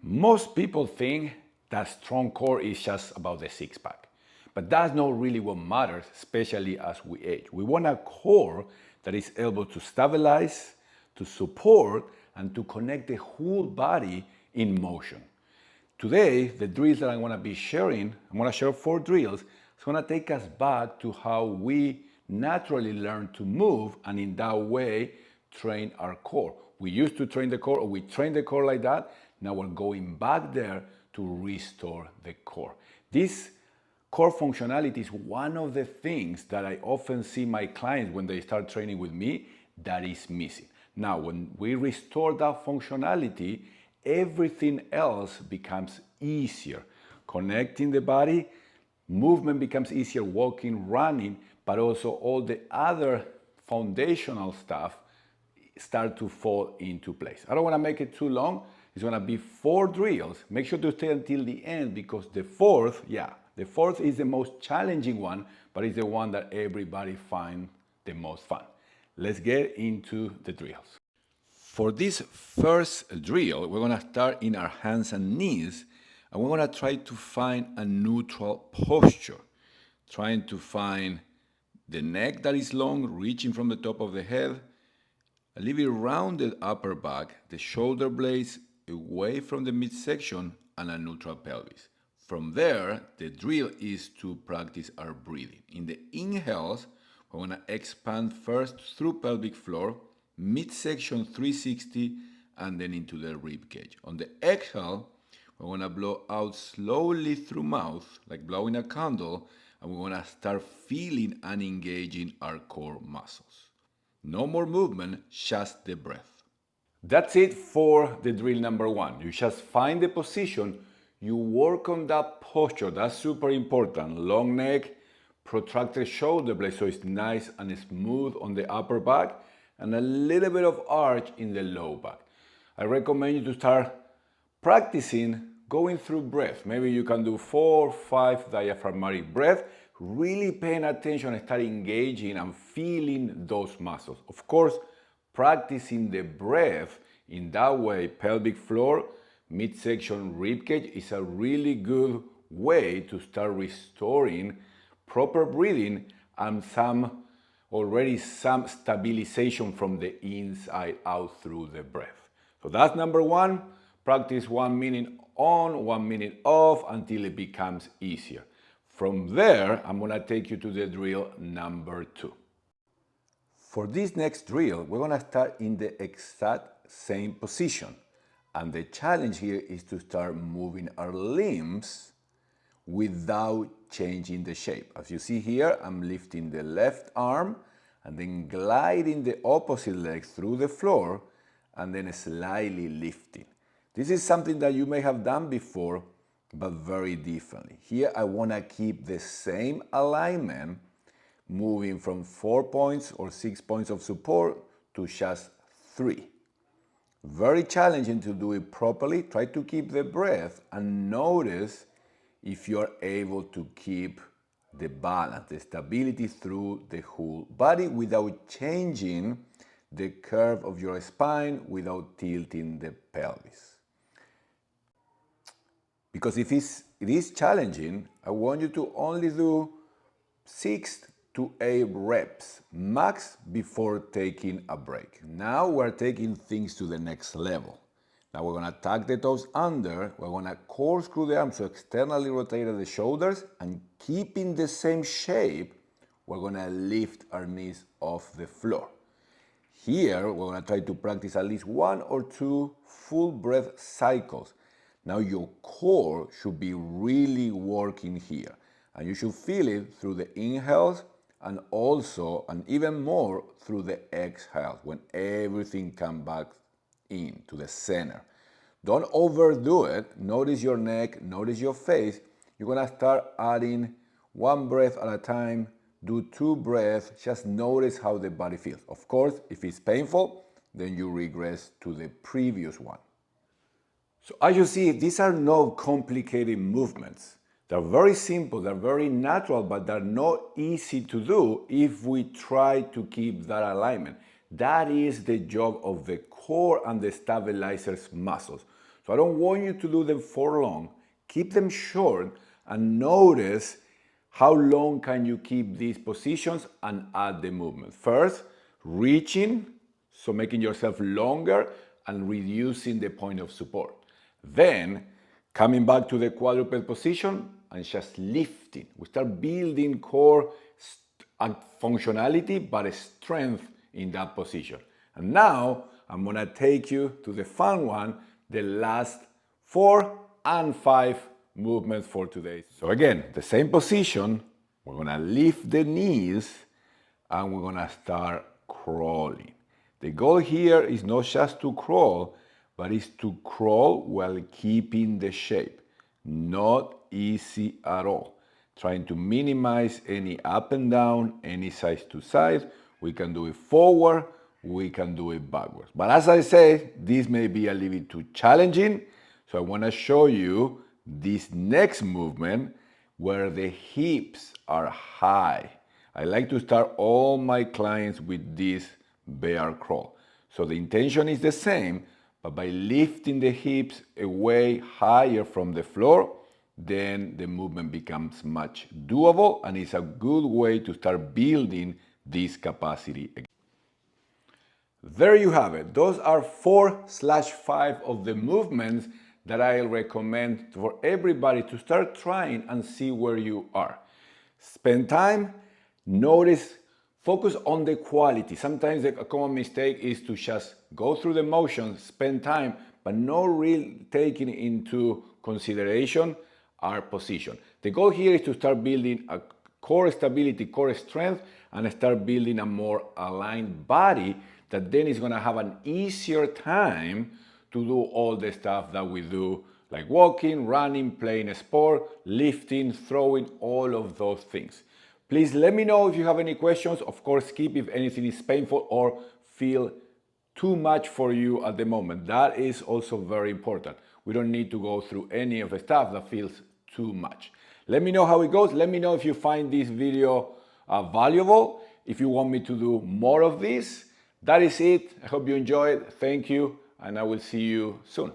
Most people think that strong core is just about the six-pack, but that's not really what matters, especially as we age. We want a core that is able to stabilize, to support, and to connect the whole body in motion. Today, the drills that I'm going to be sharing, I'm going to share 4 drills. It's going to take us back to how we naturally learn to move and in that way train our core. We used to train the core, or we train the core like that. Now we're going back there to restore the core. This core functionality is one of the things that I often see my clients when they start training with me that is missing. Now, when we restore that functionality, everything else becomes easier. Connecting the body, movement becomes easier, walking, running, but also all the other foundational stuff start to fall into place. I don't want to make it too long. It's going to be 4 drills. Make sure to stay until the end because the fourth is the most challenging one, but it's the one that everybody finds the most fun. Let's get into the drills. For this first drill, we're going to start in our hands and knees, and we're going to try to find a neutral posture, trying to find the neck that is long, reaching from the top of the head, a little bit rounded upper back, the shoulder blades away from the midsection, and a neutral pelvis. From there, the drill is to practice our breathing. In the inhales, we're going to expand first through pelvic floor, midsection 360, and then into the rib cage. On the exhale, we're going to blow out slowly through mouth, like blowing a candle, and we're going to start feeling and engaging our core muscles. No more movement, just the breath. That's it for the drill number 1. You just find the position, you work on that posture, that's super important. Long neck, protracted shoulder blade, so it's nice and smooth on the upper back, and a little bit of arch in the low back. I recommend you to start practicing going through breath. Maybe you can do 4 or 5 diaphragmatic breaths, really paying attention and start engaging and feeling those muscles. Of course, practicing the breath in that way, pelvic floor, midsection, ribcage, is a really good way to start restoring proper breathing and some stabilization from the inside out through the breath. So that's number 1. Practice 1 minute on, 1 minute off until it becomes easier. From there, I'm going to take you to the drill number 2. For this next drill, we're going to start in the exact same position. And the challenge here is to start moving our limbs without changing the shape. As you see here, I'm lifting the left arm and then gliding the opposite leg through the floor and then slightly lifting. This is something that you may have done before, but very differently. Here I want to keep the same alignment, moving from 4 points or 6 points of support to just 3. Very challenging to do it properly. Try to keep the breath and notice if you're able to keep the balance, the stability through the whole body without changing the curve of your spine, without tilting the pelvis. Because if it is challenging, I want you to only do 6 to 8 reps max before taking a break. Now we're taking things to the next level. Now we're going to tuck the toes under, we're going to corkscrew the arms, so externally rotate the shoulders, and keeping the same shape, we're going to lift our knees off the floor. Here, we're going to try to practice at least 1 or 2 full breath cycles. Now your core should be really working here, and you should feel it through the inhales and also, and even more, through the exhales when everything comes back into the center. Don't overdo it. Notice your neck, notice your face. You're going to start adding 1 breath at a time, do 2 breaths, just notice how the body feels. Of course, if it's painful, then you regress to the previous one. So as you see, these are no complicated movements. They're very simple, they're very natural, but they're not easy to do if we try to keep that alignment. That is the job of the core and the stabilizers muscles, So I don't want you to do them for long. Keep them short and notice how long can you keep these positions and add the movement. First, reaching, so making yourself longer and reducing the point of support. Then, coming back to the quadruped position and just lifting. We start building core functionality, but strength in that position. And now, I'm gonna take you to the fun one, the last 4 and 5 movements for today. So again, the same position, we're gonna lift the knees and we're gonna start crawling. The goal here is not just to crawl, but is to crawl while keeping the shape. Not easy at all. Trying to minimize any up and down, any side to side. We can do it forward, we can do it backwards. But as I say, this may be a little bit too challenging, so I want to show you this next movement where the hips are high. I like to start all my clients with this bear crawl. So the intention is the same, but by lifting the hips away higher from the floor, then the movement becomes much doable and it's a good way to start building this capacity again. There you have it. Those are 4/5 of the movements that I recommend for everybody to start trying and see where you are. Spend time, notice, focus on the quality. Sometimes a common mistake is to just go through the motions, spend time, but not really taking into consideration our position. The goal here is to start building a core stability, core strength, and start building a more aligned body that then is gonna have an easier time to do all the stuff that we do, like walking, running, playing a sport, lifting, throwing, all of those things. Please let me know if you have any questions. Of course, skip if anything is painful or feel too much for you at the moment. That is also very important. We don't need to go through any of the stuff that feels too much. Let me know how it goes. Let me know if you find this video valuable, if you want me to do more of this. That is it. I hope you enjoyed. Thank you, and I will see you soon.